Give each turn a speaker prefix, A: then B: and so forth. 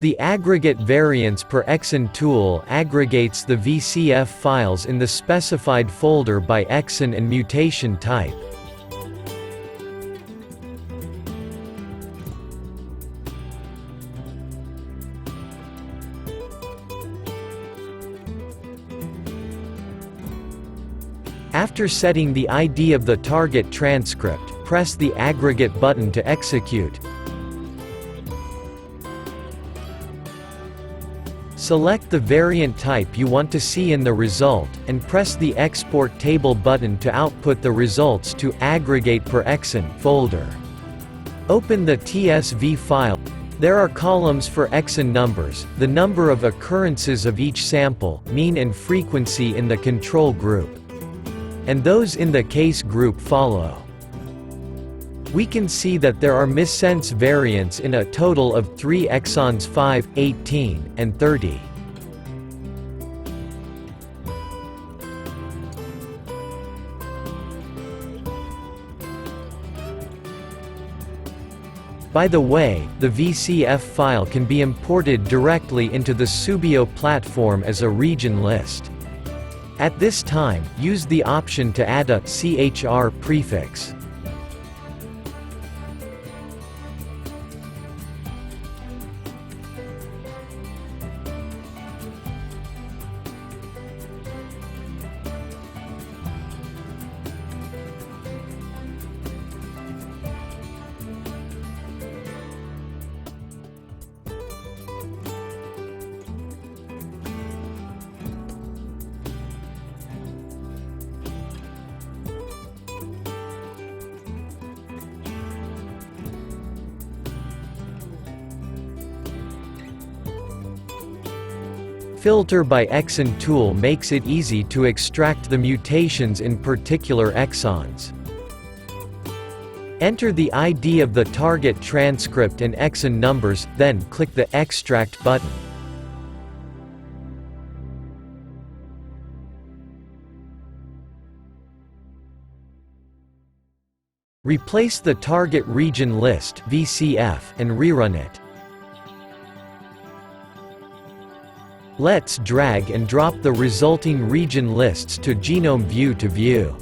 A: The Aggregate Variants per Exon tool aggregates the VCF files in the specified folder by exon and mutation type. After setting the ID of the target transcript, press the Aggregate button to execute. Select the variant type you want to see in the result, and press the Export Table button to output the results to Aggregate per Exon folder. Open the TSV file. There are columns for exon numbers, the number of occurrences of each sample, mean and frequency in the control group. And those in the case group follow. We can see that there are missense variants in a total of 3 exons 5, 18, and 30. By the way, the VCF file can be imported directly into the Subio platform as a region list. At this time, use the option to add a CHR prefix. Filter by Exon tool makes it easy to extract the mutations in particular exons. Enter the ID of the target transcript and exon numbers, then click the Extract button. Replace the target region list (VCF) and rerun it. Let's drag and drop the resulting region lists to Genome View to view.